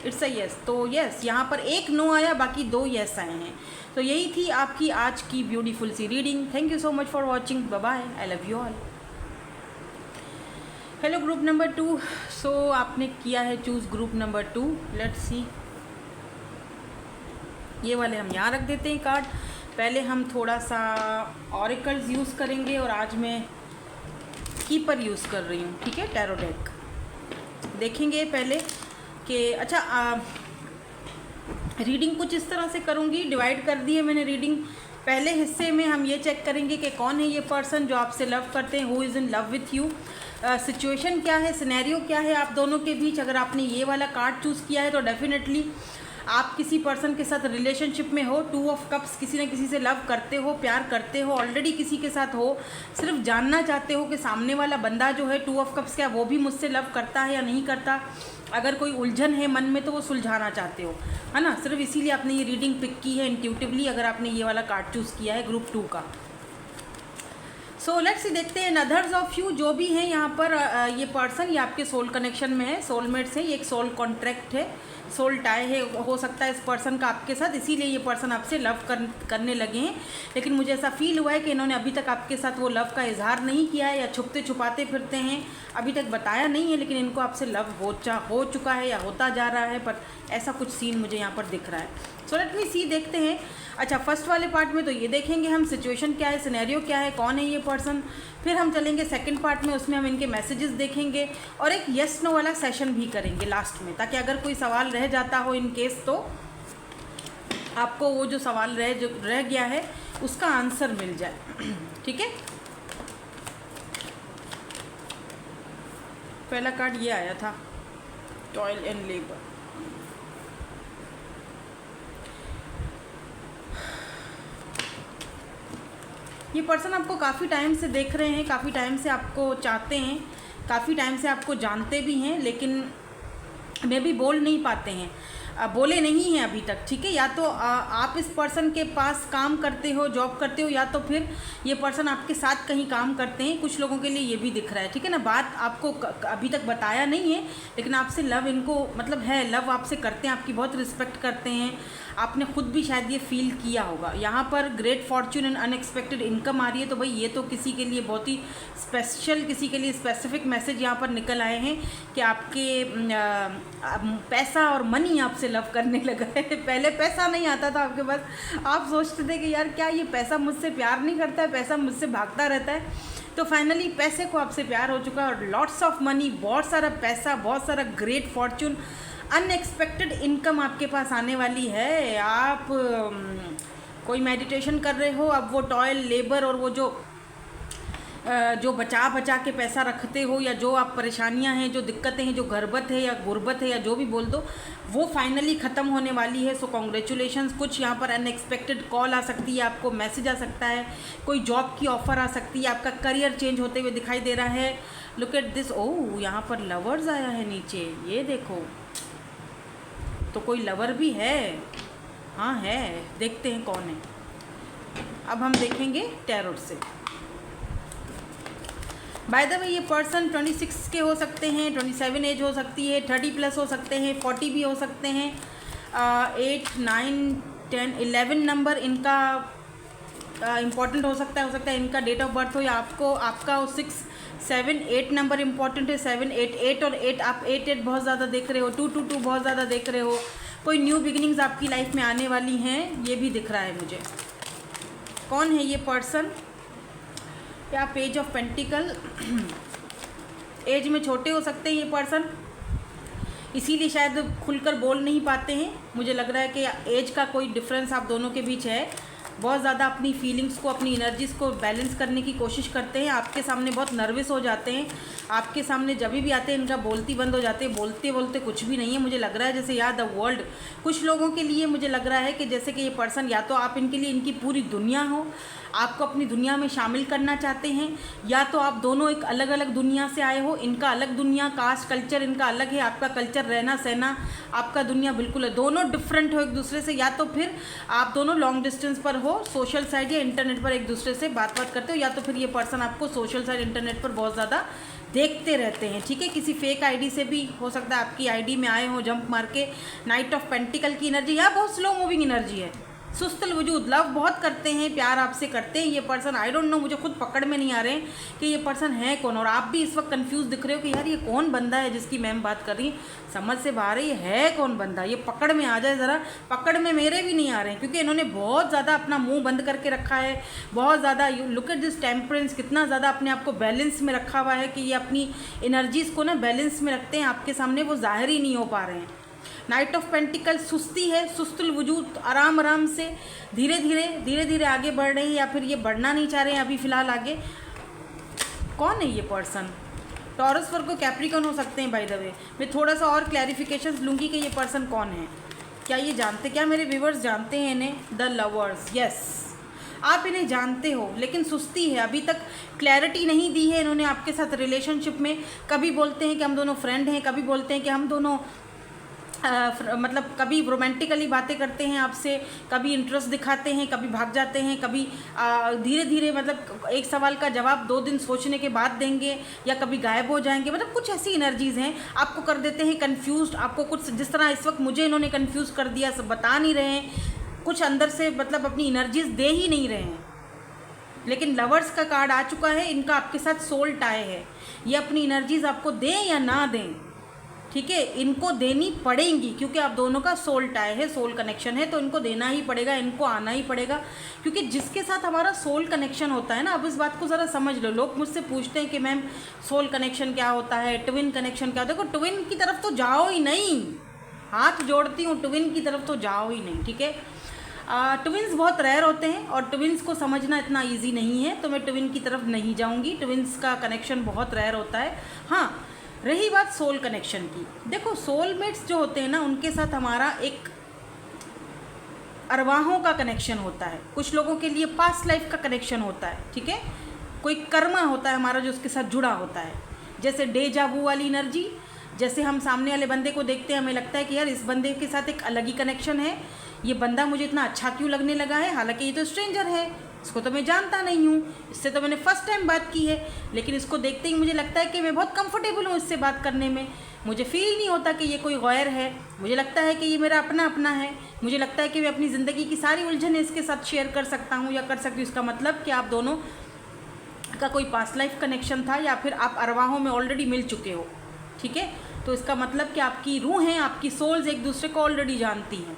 इट्स अ येस। तो येस, यहाँ पर एक नो आया, बाकी 2 येस आए हैं। तो यही थी आपकी आज की ब्यूटीफुल सी reading. Thank you so much for watching, bye bye, I love you all. Hello group number 2, so आपने किया है choose group number 2, let's see. ये वाले हम यहाँ रख देते हैं कार्ड। पहले हम थोड़ा सा ऑरिकल्स यूज़ करेंगे और आज मैं कीपर यूज़ कर रही हूँ, ठीक है, टैरो डेक। देखेंगे पहले कि अच्छा रीडिंग कुछ इस तरह से करूँगी, डिवाइड कर दी है मैंने रीडिंग। पहले हिस्से में हम ये चेक करेंगे कि कौन है ये पर्सन जो आपसे लव करते हैं, who is in love with you, situation क्या है, सिनेरियो क्या है आप दोनों के बीच। अगर आपने ये वाला कार्ड चूज़ किया है तो डेफिनेटली आप किसी पर्सन के साथ रिलेशनशिप में हो। 2 ऑफ कप्स, किसी न किसी से लव करते हो, प्यार करते हो, ऑलरेडी किसी के साथ हो, सिर्फ जानना चाहते हो कि सामने वाला बंदा जो है 2 ऑफ कप्स क्या वो भी मुझसे लव करता है या नहीं करता। अगर कोई उलझन है मन में तो वो सुलझाना चाहते हो, है ना, सिर्फ इसीलिए आपने ये रीडिंग पिक की है इंट्यूटिवली, अगर आपने ये वाला कार्ड चूज़ किया है ग्रुप 2 का। सो लेट्स देखते हैं अदर्स ऑफ यू, जो भी हैं यहाँ पर ये पर्सन, ये आपके सोल कनेक्शन में है, सोलमेट्स है, ये एक सोल कॉन्ट्रैक्ट है, सोल टाई है, हो सकता है इस पर्सन का आपके साथ, इसीलिए ये पर्सन आपसे लव करने लगे हैं। लेकिन मुझे ऐसा फील हुआ है कि इन्होंने अभी तक आपके साथ वो लव का इजहार नहीं किया है या छुपते छुपाते फिरते हैं, अभी तक बताया नहीं है, लेकिन इनको आपसे लव हो चुका है या होता जा रहा है, पर ऐसा कुछ सीन मुझे यहाँ पर दिख रहा है। सो लेट मी सी, देखते हैं। अच्छा, फर्स्ट वाले पार्ट में तो ये देखेंगे हम सिचुएशन क्या है, सिनेरियो क्या है, कौन है ये पर्सन। फिर हम चलेंगे सेकंड पार्ट में, उसमें हम इनके मैसेजेस देखेंगे और एक येस नो वाला सेशन भी करेंगे लास्ट में, ताकि अगर कोई सवाल रह जाता हो इन केस तो आपको वो जो सवाल रह गया है उसका आंसर मिल जाए, ठीक है। पहला कार्ड ये आया था, टॉयल एंड लेबर। ये पर्सन आपको काफ़ी टाइम से देख रहे हैं, काफ़ी टाइम से आपको चाहते हैं, काफ़ी टाइम से आपको जानते भी हैं, लेकिन मे भी बोल नहीं पाते हैं। बोले नहीं हैं अभी तक, ठीक है। या तो आप इस पर्सन के पास काम करते हो, जॉब करते हो, या तो फिर ये पर्सन आपके साथ कहीं काम करते हैं। कुछ लोगों के लिए ये भी दिख रहा है, ठीक है ना। बात आपको अभी तक बताया नहीं है, लेकिन आपसे लव इनको मतलब है, लव आपसे करते हैं, आपकी बहुत रिस्पेक्ट करते हैं। आपने खुद भी शायद ये फील किया होगा। यहाँ पर great fortune and unexpected income आ रही है, तो भाई ये तो किसी के लिए बहुत ही स्पेशल, किसी के लिए स्पेसिफिक मैसेज यहाँ पर निकल आए हैं कि आपके पैसा और मनी आपसे लव करने लगा है। पहले पैसा नहीं आता था आपके पास, आप सोचते थे कि यार क्या ये पैसा मुझसे प्यार नहीं करता है, पैसा मुझसे भागता रहता है। तो फाइनली पैसे को आपसे प्यार हो चुका है, और लॉट्स ऑफ मनी, बहुत सारा पैसा, बहुत सारा ग्रेट फॉर्च्यून, अनएक्सपेक्टेड इनकम आपके पास आने वाली है। आप कोई मेडिटेशन कर रहे हो, अब वो टॉयल लेबर और वो जो बचा बचा के पैसा रखते हो, या जो आप परेशानियां हैं, जो दिक्कतें हैं, जो गर्बत है या गुर्बत है या जो भी बोल दो, वो फाइनली ख़त्म होने वाली है। सो कॉन्ग्रेचुलेशंस। कुछ यहाँ पर अनएक्सपेक्टेड कॉल आ सकती है, आपको मैसेज आ सकता है, कोई जॉब की ऑफ़र आ सकती है, आपका करियर चेंज होते हुए दिखाई दे रहा है। लुक एट दिस, ओह यहाँ पर लवर्स आया है नीचे, ये देखो, तो कोई लवर भी है। हाँ है, देखते हैं कौन है। अब हम देखेंगे टैरोट से। बाय द वे ये पर्सन 26 के हो सकते हैं, 27 एज हो सकती है, 30 प्लस हो सकते हैं, 40 भी हो सकते हैं। 8, 9, 10, 11 नंबर इनका इम्पॉर्टेंट हो सकता है इनका डेट ऑफ बर्थ हो, या आपका 6, 7, 8 नंबर इम्पॉर्टेंट है। 7, 8, 8 और 8, आप 8, 8 बहुत ज़्यादा देख रहे हो, 2, 2, 2 बहुत ज़्यादा देख रहे हो। कोई न्यू बिगिनिंग्स आपकी लाइफ में आने वाली हैं, ये भी दिख रहा है मुझे। कौन है ये पर्सन? या पेज ऑफ पेंटिकल। एज में छोटे हो सकते हैं ये पर्सन, इसीलिए शायद खुलकर बोल नहीं पाते हैं। मुझे लग रहा है कि एज का कोई डिफरेंस आप दोनों के बीच है। बहुत ज़्यादा अपनी फीलिंग्स को, अपनी एनर्जीज़ को बैलेंस करने की कोशिश करते हैं। आपके सामने बहुत नर्वस हो जाते हैं, आपके सामने जब भी आते हैं इनका बोलती बंद हो जाते हैं, बोलते बोलते कुछ भी नहीं है। मुझे लग रहा है जैसे यार द वर्ल्ड, कुछ लोगों के लिए मुझे लग रहा है कि जैसे कि ये पर्सन या तो आप इनके लिए इनकी पूरी दुनिया हो, आपको अपनी दुनिया में शामिल करना चाहते हैं, या तो आप दोनों एक अलग अलग दुनिया से आए हो। इनका अलग दुनिया, कास्ट कल्चर इनका अलग है, आपका कल्चर, रहना सहना, आपका दुनिया बिल्कुल है, दोनों डिफरेंट हो एक दूसरे से। या तो फिर आप दोनों लॉन्ग डिस्टेंस पर हो, सोशल साइड या इंटरनेट पर एक दूसरे से बात करते हो, या तो फिर ये पर्सन आपको सोशल साइड इंटरनेट पर बहुत ज़्यादा देखते रहते हैं, ठीक है। किसी फेक आईडी से भी हो सकता है आपकी आईडी में आए हो जंप मार के। नाइट ऑफ पेंटिकल की एनर्जी, यहाँ बहुत स्लो मूविंग एनर्जी है, सुस्तल वजूद, लव बहुत करते हैं, प्यार आपसे करते हैं ये पर्सन। आई डोंट नो, मुझे खुद पकड़ में नहीं आ रहे हैं कि ये पर्सन है कौन, और आप भी इस वक्त कंफ्यूज दिख रहे हो कि यार ये कौन बंदा है जिसकी मैम बात कर रही है, समझ से बाहर है, ये है कौन बंदा, ये पकड़ में आ जाए ज़रा। पकड़ में मेरे भी नहीं आ रहे हैं, क्योंकि इन्होंने बहुत ज़्यादा अपना मुंह बंद करके रखा है, बहुत ज़्यादा। You look at this temperance, कितना ज़्यादा अपने आप को बैलेंस में रखा हुआ है कि ये अपनी एनर्जीज़ को ना बैलेंस में रखते हैं, आपके सामने वो ज़ाहिर ही नहीं हो पा रहे हैं। नाइट ऑफ पेंटिकल, सुस्ती है, सुस्तुल वजूद, आराम आराम से धीरे धीरे आगे बढ़ रहे हैं, या फिर ये बढ़ना नहीं चाह रहे हैं अभी फ़िलहाल आगे। कौन है ये पर्सन? टॉरस, वर्गो, कैप्रिकॉर्न हो सकते हैं। बाय द वे मैं थोड़ा सा और क्लैरिफिकेशंस लूँगी कि ये पर्सन कौन है। क्या ये जानते, क्या मेरे व्यूवर्स जानते हैं इन्हें? द लवर्स, यस, आप इन्हें जानते हो, लेकिन सुस्ती है, अभी तक क्लैरिटी नहीं दी है इन्होंने आपके साथ रिलेशनशिप में। कभी बोलते हैं कि हम दोनों फ्रेंड हैं, कभी बोलते हैं कि हम दोनों मतलब कभी रोमांटिकली बातें करते हैं आपसे, कभी इंटरेस्ट दिखाते हैं, कभी भाग जाते हैं, कभी धीरे धीरे मतलब एक सवाल का जवाब 2 दिन सोचने के बाद देंगे, या कभी गायब हो जाएंगे। मतलब कुछ ऐसी एनर्जीज़ हैं, आपको कर देते हैं कंफ्यूज्ड, आपको कुछ जिस तरह इस वक्त मुझे इन्होंने कंफ्यूज कर दिया, सब बता नहीं रहे हैं, कुछ अंदर से मतलब अपनी एनर्जीज़ दे ही नहीं रहे हैं। लेकिन लवर्स का कार्ड आ चुका है, इनका आपके साथ सोल टाई है, ये अपनी एनर्जीज़ आपको दें या ना दें, ठीक है, इनको देनी पड़ेंगी, क्योंकि आप दोनों का सोल टाई है, सोल कनेक्शन है, तो इनको देना ही पड़ेगा, इनको आना ही पड़ेगा। क्योंकि जिसके साथ हमारा सोल कनेक्शन होता है ना, अब इस बात को ज़रा समझ लो। लोग मुझसे पूछते हैं कि मैम सोल कनेक्शन क्या होता है, ट्विन कनेक्शन क्या होता है। देखो, ट्विन की तरफ तो जाओ ही नहीं, हाथ जोड़ती हूँ, ट्विन की तरफ तो जाओ ही नहीं, ठीक है। ट्विन्स बहुत रेयर होते हैं, और ट्विन्स को समझना इतना ईजी नहीं है, तो मैं ट्विन की तरफ नहीं जाऊँगी। ट्विन्स का कनेक्शन बहुत रेयर होता है। हाँ, रही बात सोल कनेक्शन की, देखो सोलमेट्स जो होते हैं ना, उनके साथ हमारा एक अरवाहों का कनेक्शन होता है, कुछ लोगों के लिए पास्ट लाइफ का कनेक्शन होता है, ठीक है, कोई कर्मा होता है हमारा जो उसके साथ जुड़ा होता है, जैसे डेजा वू वाली एनर्जी, जैसे हम सामने वाले बंदे को देखते हैं, हमें लगता है कि यार इस बंदे के साथ एक अलग ही कनेक्शन है, ये बंदा मुझे इतना अच्छा क्यों लगने लगा है, हालांकि ये तो स्ट्रेंजर है, इसको तो मैं जानता नहीं हूँ, इससे तो मैंने फर्स्ट टाइम बात की है, लेकिन इसको देखते ही मुझे लगता है कि मैं बहुत कंफर्टेबल हूँ इससे बात करने में। मुझे फील नहीं होता कि ये कोई गैर है, मुझे लगता है कि ये मेरा अपना अपना है। मुझे लगता है कि मैं अपनी ज़िंदगी की सारी उलझनें इसके साथ शेयर कर सकता हूँ या कर सकती हूँ। इसका मतलब कि आप दोनों का कोई पास्ट लाइफ कनेक्शन था या फिर आप अरवाहों में ऑलरेडी मिल चुके हो, ठीक है। तो इसका मतलब कि आपकी रूह हैं, आपकी सोल्स एक दूसरे को ऑलरेडी जानती हैं।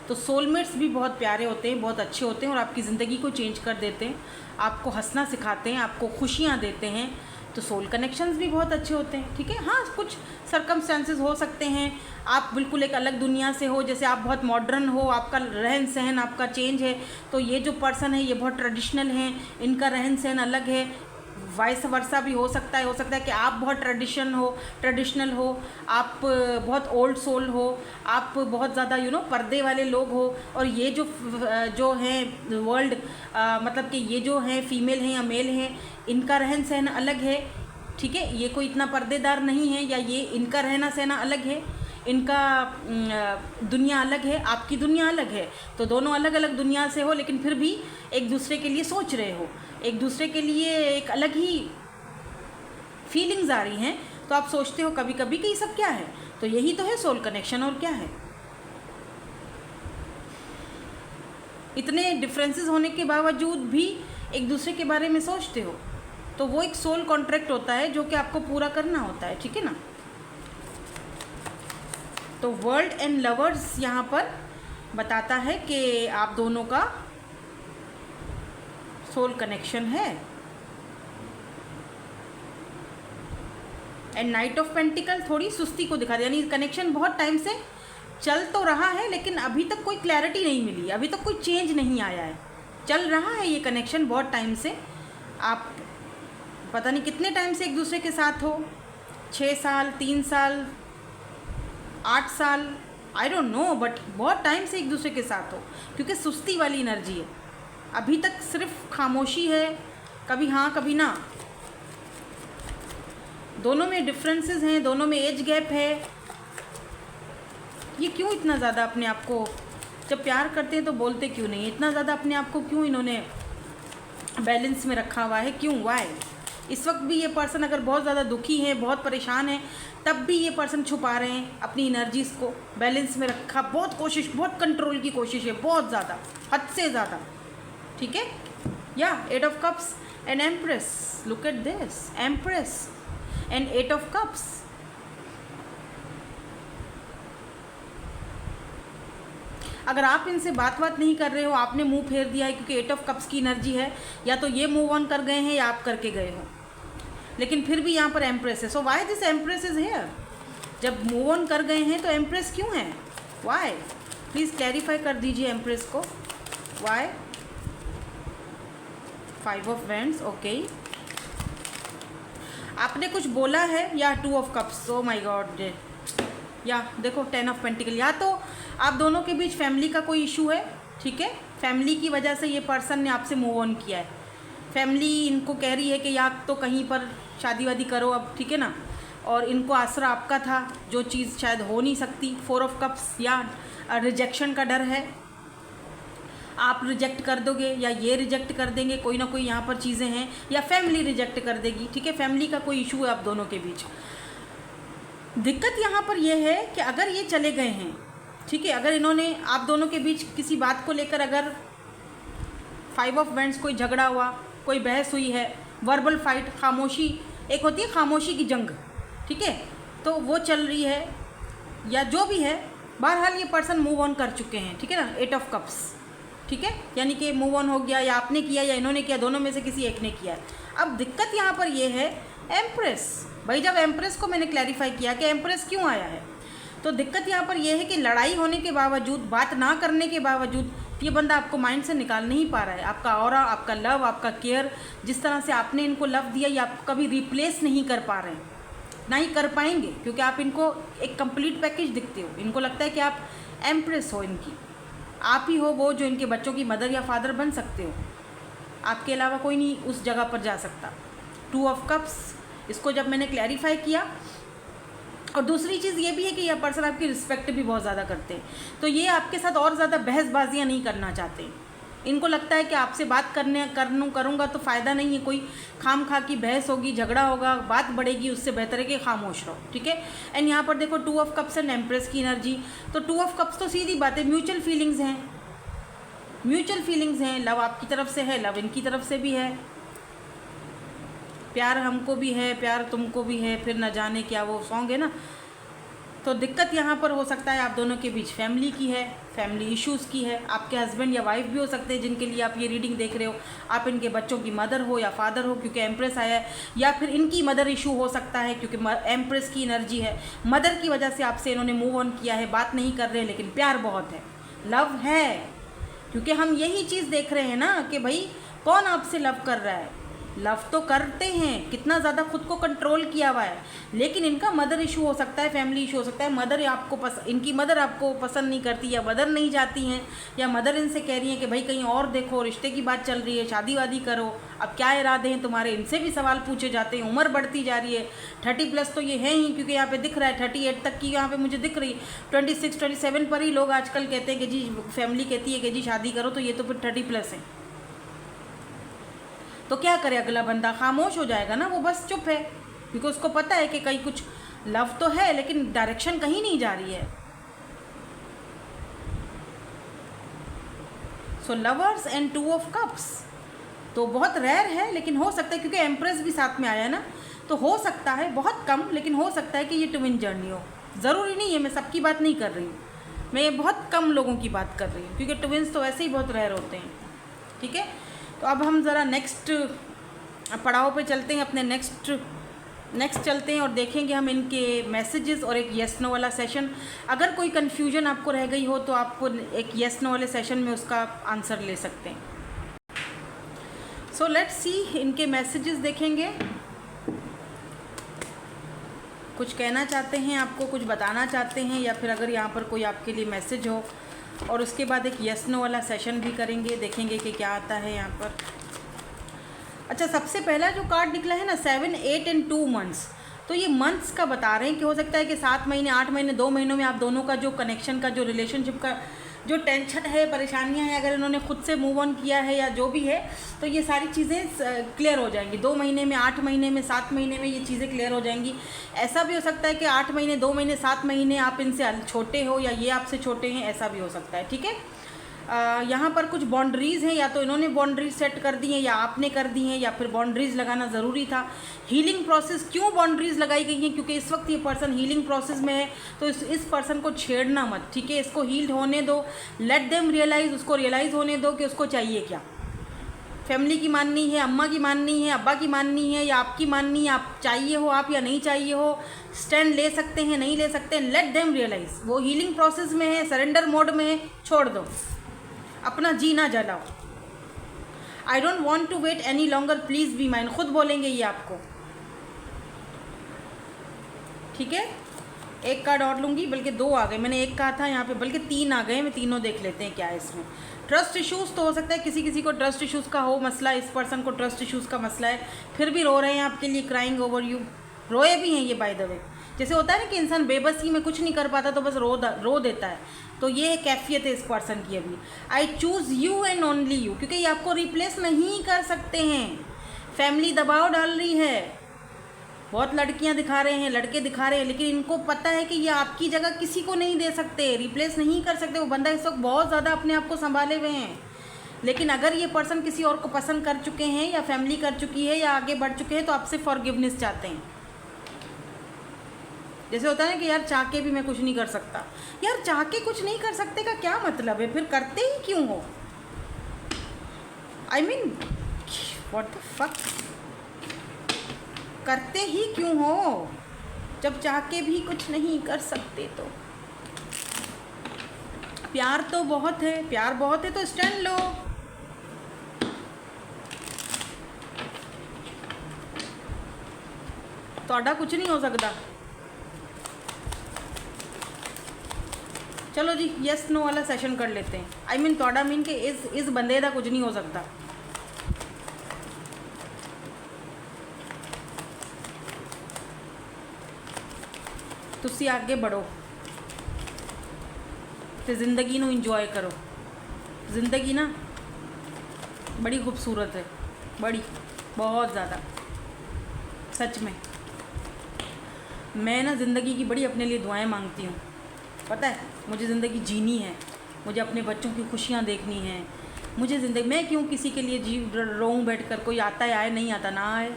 तो सोलमेट्स भी बहुत प्यारे होते हैं, बहुत अच्छे होते हैं और आपकी ज़िंदगी को चेंज कर देते हैं, आपको हंसना सिखाते हैं, आपको खुशियाँ देते हैं। तो सोल कनेक्शंस भी बहुत अच्छे होते हैं, ठीक है। हाँ, कुछ सर्कमस्टेंसेस हो सकते हैं, आप बिल्कुल एक अलग दुनिया से हो, जैसे आप बहुत मॉडर्न हो, आपका रहन सहन आपका चेंज है, तो ये जो पर्सन है ये बहुत ट्रेडिशनल हैं, इनका रहन सहन अलग है। वाइस वर्सा भी हो सकता है कि आप बहुत ट्रेडिशनल हो, आप बहुत ओल्ड सोल हो, आप बहुत ज़्यादा पर्दे वाले लोग हो, और ये जो हैं वर्ल्ड मतलब कि ये जो हैं फीमेल हैं या मेल हैं, इनका रहन सहन अलग है, ठीक है। ये कोई इतना पर्देदार नहीं है, या ये इनका रहना सहना अलग है, इनका दुनिया अलग है, आपकी दुनिया अलग है। तो दोनों अलग अलग दुनिया से हो, लेकिन फिर भी एक दूसरे के लिए सोच रहे हो, एक दूसरे के लिए एक अलग ही फीलिंग्स आ रही हैं। तो आप सोचते हो कभी कभी कि ये सब क्या है। तो यही तो है सोल कनेक्शन, और क्या है। इतने डिफरेंसेस होने के बावजूद भी एक दूसरे के बारे में सोचते हो, तो वो एक सोल कॉन्ट्रैक्ट होता है जो कि आपको पूरा करना होता है, ठीक है ना। तो वर्ल्ड एंड लवर्स यहाँ पर बताता है कि आप दोनों का सोल कनेक्शन है। एंड नाइट ऑफ पेंटिकल थोड़ी सुस्ती को दिखा दे, यानी कनेक्शन बहुत टाइम से चल तो रहा है, लेकिन अभी तक कोई क्लैरिटी नहीं मिली, अभी तक कोई चेंज नहीं आया है। चल रहा है ये कनेक्शन बहुत टाइम से, आप पता नहीं कितने टाइम से एक दूसरे के साथ हो, 6 साल, 3 साल, 8 साल, आई डोंट नो, बट बहुत टाइम से एक दूसरे के साथ हो, क्योंकि सुस्ती वाली एनर्जी है। अभी तक सिर्फ खामोशी है, कभी हाँ कभी ना। दोनों में डिफरेंसेस हैं, दोनों में एज गैप है। ये क्यों इतना ज़्यादा अपने आप को, जब प्यार करते हैं तो बोलते क्यों नहीं, इतना ज़्यादा अपने आप को क्यों इन्होंने बैलेंस में रखा हुआ है, क्यों, वाई। इस वक्त भी ये पर्सन अगर बहुत ज़्यादा दुखी है, बहुत परेशान है, तब भी ये पर्सन छुपा रहे हैं अपनी एनर्जीज़ को, बैलेंस में रखा, बहुत कोशिश, बहुत कंट्रोल की कोशिश है, बहुत ज़्यादा, हद से ज़्यादा, ठीक है। या 8 of cups and empress, look at this, empress and 8 of cups. अगर आप इनसे बात नहीं कर रहे हो, आपने मुंह फेर दिया है क्योंकि 8 ऑफ कप्स की एनर्जी है, या तो ये मूव ऑन कर गए हैं या आप करके गए हो, लेकिन फिर भी यहाँ पर एम्प्रेस है। So why this empress is here. जब मूव ऑन कर गए हैं तो एम्प्रेस क्यों है, वाई, प्लीज़ क्लैरिफाई कर दीजिए एम्प्रेस को, वाई। 5 of wands, okay. आपने कुछ बोला है, या 2 of cups, O my God, या देखो 10 ऑफ पेंटिकल। या तो आप दोनों के बीच फैमिली का कोई इशू है, ठीक है, फैमिली की वजह से ये पर्सन ने आपसे मूव ऑन किया है। फैमिली इनको कह रही है कि या तो कहीं पर शादी वादी करो अब, ठीक है ना, और इनको आसरा आपका था, जो चीज़ शायद हो नहीं सकती। 4 ऑफ कप्स, या रिजेक्शन का डर है, आप रिजेक्ट कर दोगे या ये रिजेक्ट कर देंगे, कोई ना कोई यहाँ पर चीज़ें हैं, या फैमिली रिजेक्ट कर देगी, ठीक है। फैमिली का कोई इशू है आप दोनों के बीच। दिक्कत यहाँ पर यह है कि अगर ये चले गए हैं, ठीक है, अगर इन्होंने आप दोनों के बीच किसी बात को लेकर, अगर 5 ऑफ वैंड्स कोई झगड़ा हुआ, कोई बहस हुई है, वर्बल फाइट, खामोशी, एक होती है खामोशी की जंग, ठीक है, तो वो चल रही है, या जो भी है, बहरहाल ये पर्सन मूव ऑन कर चुके हैं, ठीक है ना। 8 ऑफ कप्स, ठीक है, यानी कि मूव ऑन हो गया, या आपने किया या इन्होंने किया, दोनों में से किसी एक ने किया है। अब दिक्कत यहाँ पर ये है एम्प्रेस। भाई जब एम्प्रेस को मैंने क्लैरिफाई किया कि एम्प्रेस क्यों आया है, तो दिक्कत यहाँ पर यह है कि लड़ाई होने के बावजूद, बात ना करने के बावजूद, ये बंदा आपको माइंड से निकाल नहीं पा रहा है। आपका ऑरा, आपका लव, आपका केयर, जिस तरह से आपने इनको लव दिया, ये आप कभी रिप्लेस नहीं कर पा रहे हैं, ना ही कर पाएंगे, क्योंकि आप इनको एक कंप्लीट पैकेज दिखते हो। इनको लगता है कि आप एम्प्रेस हो इनकी, आप ही हो वो जो इनके बच्चों की मदर या फादर बन सकते हो, आपके अलावा कोई नहीं उस जगह पर जा सकता। 2 ऑफ कप्स, इसको जब मैंने क्लैरिफाई किया और दूसरी चीज़ ये भी है कि यह पर्सन आपकी रिस्पेक्ट भी बहुत ज़्यादा करते हैं, तो ये आपके साथ और ज़्यादा बहसबाजियाँ नहीं करना चाहते। इनको लगता है कि आपसे बात करूँगा तो फ़ायदा नहीं है, कोई खाम खा की बहस होगी, झगड़ा होगा, बात बढ़ेगी, उससे बेहतर है कि खामोश रहो, ठीक है। एंड यहाँ पर देखो 2 ऑफ कप्स एंड एम्प्रेस की एनर्जी, तो 2 ऑफ कप्स तो सीधी बात है, म्यूचुअल फीलिंग्स हैं, म्यूचुअल फीलिंग्स हैं, लव आपकी तरफ से है, लव इनकी तरफ से भी है, प्यार हमको भी है, प्यार तुमको भी है, फिर न जाने क्या वो सॉन्ग है ना। तो दिक्कत यहाँ पर हो सकता है आप दोनों के बीच फैमिली की है, फैमिली इश्यूज़ की है, आपके हस्बैंड या वाइफ भी हो सकते हैं जिनके लिए आप ये रीडिंग देख रहे हो, आप इनके बच्चों की मदर हो या फादर हो, क्योंकि एम्प्रेस आया है, या फिर इनकी मदर इशू हो सकता है क्योंकि एम्प्रेस की एनर्जी है, मदर की वजह से आपसे इन्होंने मूव ऑन किया है, बात नहीं कर रहे हैं, लेकिन प्यार बहुत है, लव है, क्योंकि हम यही चीज़ देख रहे हैं ना कि भाई कौन आपसे लव कर रहा है, लव तो करते हैं, कितना ज़्यादा खुद को कंट्रोल किया हुआ है, लेकिन इनका मदर इशू हो सकता है, फैमिली इशू हो सकता है, मदर आपको इनकी मदर आपको पसंद नहीं करती, या मदर नहीं चाहती हैं, या मदर इनसे कह रही हैं कि भाई कहीं और देखो, रिश्ते की बात चल रही है, शादी वादी करो, अब क्या इरादे हैं तुम्हारे, इनसे भी सवाल पूछे जाते हैं, उम्र बढ़ती जा रही है, 30+ तो ये है ही, क्योंकि यहाँ पे दिख रहा है 38 तक की यहाँ पे मुझे दिख रही, 26 27 पर ही लोग आजकल कहते हैं कि जी फैमिली कहती है कि जी शादी करो, तो ये तो फिर 30+ है। तो क्या करे अगला बंदा, खामोश हो जाएगा ना, वो बस चुप है, क्योंकि उसको पता है कि कहीं कुछ लव तो है लेकिन डायरेक्शन कहीं नहीं जा रही है। सो लवर्स एंड 2 ऑफ कप्स तो बहुत रेयर है, लेकिन हो सकता है, क्योंकि एम्प्रेस भी साथ में आया ना, तो हो सकता है, बहुत कम, लेकिन हो सकता है कि ये ट्विन जर्नी हो। ज़रूरी नहीं है, मैं सबकी बात नहीं कर रही हूँ, मैं बहुत कम लोगों की बात कर रही हूँ, क्योंकि ट्विन्स तो वैसे ही बहुत रेयर होते हैं, ठीक है। तो अब हम ज़रा नेक्स्ट पड़ाव पे चलते हैं, अपने नेक्स्ट चलते हैं और देखेंगे हम इनके मैसेजेस और एक येस नो वाला सेशन। अगर कोई कन्फ्यूजन आपको रह गई हो तो आप एक येस नो वाले सेशन में उसका आंसर ले सकते हैं। सो लेट्स सी, इनके मैसेजेस देखेंगे, कुछ कहना चाहते हैं आपको, कुछ बताना चाहते हैं, या फिर अगर यहाँ पर कोई आपके लिए मैसेज हो, और उसके बाद एक येस नो वाला सेशन भी करेंगे, देखेंगे कि क्या आता है यहाँ पर। अच्छा, सबसे पहला जो कार्ड निकला है ना 7 8 एंड 2 मंथ्स, तो ये मंथ्स का बता रहे हैं कि हो सकता है कि 7 महीने 8 महीने 2 महीनों में आप दोनों का जो कनेक्शन का, जो रिलेशनशिप का जो टेंशन है, परेशानियां हैं, अगर इन्होंने खुद से मूव ऑन किया है या जो भी है, तो ये सारी चीज़ें क्लियर हो जाएंगी 2 महीने में, 8 महीने में, 7 महीने में, ये चीज़ें क्लियर हो जाएंगी। ऐसा भी हो सकता है कि 8 महीने 2 महीने 7 महीने आप इनसे छोटे हो या ये आपसे छोटे हैं, ऐसा भी हो सकता है, ठीक है। यहाँ पर कुछ बाउंड्रीज़ हैं, या तो इन्होंने बाउंड्रीज सेट कर दी हैं या आपने कर दी हैं, या फिर बाउंड्रीज़ लगाना ज़रूरी था। हीलिंग प्रोसेस, क्यों बाउंड्रीज़ लगाई गई हैं, क्योंकि इस वक्त ये पर्सन हीलिंग प्रोसेस में है, तो इस पर्सन को छेड़ना मत, ठीक है, इसको हील्ड होने दो, लेट देम रियलाइज़, उसको रियलाइज़ होने दो कि उसको चाहिए क्या, फैमिली की माननी है, अम्मा की माननी है, अब्बा की माननी है, या आपकी माननी है, आप चाहिए हो आप या नहीं चाहिए हो, स्टैंड ले सकते हैं नहीं ले सकते हैं, लेट देम रियलाइज़। वो हीलिंग प्रोसेस में है, सरेंडर मोड में है, छोड़ दो, अपना जीना जलाओ। I don't want to wait any longer, please be mine, खुद बोलेंगे ये आपको, ठीक है। एक कार्ड और लूँगी, बल्कि 2 आ गए, मैंने एक कहा था यहाँ पे, बल्कि 3 आ गए, मैं तीनों देख लेते हैं क्या है इसमें। ट्रस्ट इश्यूज़, तो हो सकता है किसी किसी को ट्रस्ट इश्यूज़ का हो मसला, इस पर्सन को ट्रस्ट इश्यूज़ का मसला है, फिर भी रो रहे हैं आपके लिए, क्राइंग ओवर यू, रोए भी हैं ये बाय द वे। जैसे होता है ना कि इंसान बेबसी में कुछ नहीं कर पाता तो बस रो देता है, तो ये कैफियत है इस पर्सन की अभी। I choose you and only you, क्योंकि ये आपको रिप्लेस नहीं कर सकते हैं, फैमिली दबाव डाल रही है, बहुत लड़कियां दिखा रहे हैं, लड़के दिखा रहे हैं, लेकिन इनको पता है कि ये आपकी जगह किसी को नहीं दे सकते, रिप्लेस नहीं कर सकते। वो बंदा इस वक्त बहुत ज़्यादा अपने आप को संभाले हुए हैं, लेकिन अगर ये पर्सन किसी और को पसंद कर चुके हैं, या फैमिली कर चुकी है, या आगे बढ़ चुके हैं, तो आपसे फॉरगिवनेस चाहते हैं। जैसे होता है ना कि यार चाह के भी मैं कुछ नहीं कर सकता, यार चाह के कुछ नहीं कर सकते का क्या मतलब है, फिर करते ही क्यों हो, I mean what the fuck, करते ही क्यों हो जब चाह के भी कुछ नहीं कर सकते। तो प्यार तो बहुत है, प्यार बहुत है, तो स्टैंड लो। तोड़ा कुछ नहीं हो सकता। चलो जी यस नो वाला सेशन कर लेते हैं। आई मीन तोड़ा मीन के इस बंदे का कुछ नहीं हो सकता। तुसी आगे बढ़ो तो ज़िंदगी नू इंजॉय करो। ज़िंदगी ना बड़ी खूबसूरत है, बड़ी बहुत ज़्यादा, सच में। मैं ना ज़िंदगी की बड़ी अपने लिए दुआएं मांगती हूँ। पता है, मुझे ज़िंदगी जीनी है, मुझे अपने बच्चों की खुशियाँ देखनी है। मुझे ज़िंदगी, मैं क्यों किसी के लिए जी रोऊं बैठ कर, कोई आता है आए, नहीं आता ना आए।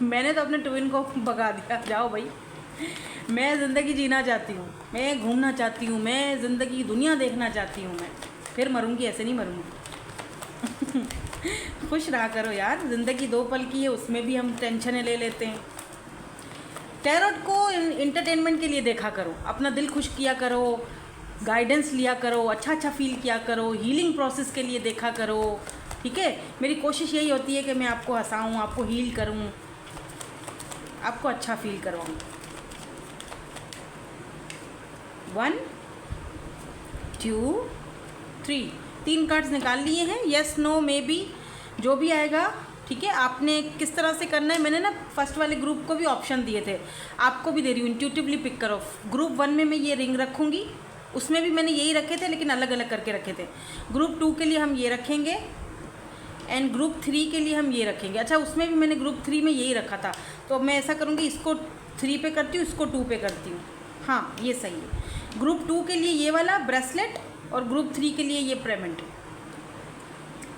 मैंने तो अपने ट्विन को भगा दिया, जाओ भाई। मैं ज़िंदगी जीना चाहती हूँ, मैं घूमना चाहती हूँ, मैं ज़िंदगी की दुनिया देखना चाहती हूँ। मैं फिर मरूँगी, ऐसे नहीं मरूँगी। खुश रहा करो यार, ज़िंदगी 2 पल की है, उसमें भी हम टेंशनें ले लेते हैं। टैरोट को इंटरटेनमेंट के लिए देखा करो, अपना दिल खुश किया करो, गाइडेंस लिया करो, अच्छा अच्छा फील किया करो, हीलिंग प्रोसेस के लिए देखा करो। ठीक है, मेरी कोशिश यही होती है कि मैं आपको हंसाऊँ, आपको हील करूँ, आपको अच्छा फील करवाऊँ। 1 2 3 3 कार्ड्स निकाल लिए हैं। यस नो मे बी जो भी आएगा, ठीक है। आपने किस तरह से करना है, मैंने ना फर्स्ट वाले ग्रुप को भी ऑप्शन दिए थे, आपको भी दे रही हूँ, इंट्यूटिवली पिक करो। ग्रुप 1 में मैं ये रिंग रखूँगी, उसमें भी मैंने यही रखे थे लेकिन अलग अलग करके रखे थे। ग्रुप 2 के लिए हम ये रखेंगे एंड ग्रुप 3 के लिए हम ये रखेंगे। अच्छा, उसमें भी मैंने ग्रुप 3 में यही रखा था, तो अब मैं ऐसा करूँगी, इसको 3 पे करती हूँ, इसको 2 पे करती हूँ। हाँ, ये सही है। ग्रुप 2 के लिए ये वाला ब्रेसलेट और ग्रुप 3 के लिए ये पेमेंट।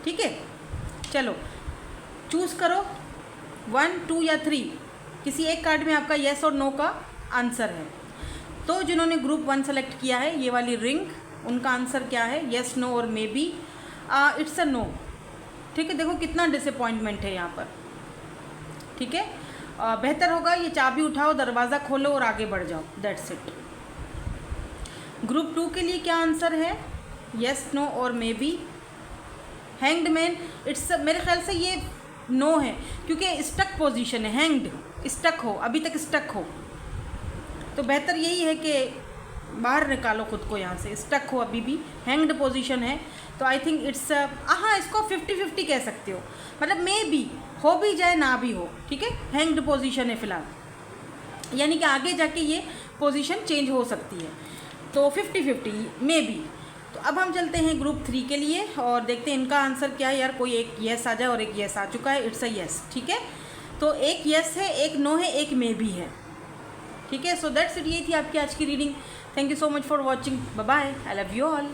ठीक है, चलो चूज़ करो 1 2 या 3, किसी एक कार्ड में आपका येस और नो का आंसर है। तो जिन्होंने ग्रुप 1 सेलेक्ट किया है, ये वाली रिंग, उनका आंसर क्या है, येस नो और maybe. It's a no. ठीक है, देखो कितना डिसअपॉइंटमेंट है यहाँ पर। ठीक है, बेहतर होगा ये चाबी उठाओ, दरवाज़ा खोलो और आगे बढ़ जाओ, दैट्स इट। ग्रुप 2 के लिए क्या आंसर है, येस नो और may be. Hanged man, it's मेरे ख्याल से ये नो है, क्योंकि स्टक पोजीशन है, हैंग्ड, स्टक हो, अभी तक स्टक हो, तो बेहतर यही है कि बाहर निकालो खुद को यहाँ से, स्टक हो अभी भी, हैंग्ड पोजीशन है। तो आई थिंक इट्स हाँ, इसको 50-50 कह सकते हो, मतलब मे बी हो भी जाए ना भी हो। ठीक है, हैंग्ड पोजीशन है फ़िलहाल, यानी कि आगे जाके ये पोजीशन चेंज हो सकती है, तो 50-50 मे बी। तो अब हम चलते हैं ग्रुप 3 के लिए और देखते हैं इनका आंसर क्या है। यार कोई एक येस आ जाए, और एक येस आ चुका है, इट्स अ येस। ठीक है, तो एक येस है, एक नो है, एक मे बी है। ठीक है, सो दैट्स इट, ये थी आपकी आज की reading. Thank you so much for watching, bye bye, I love you all.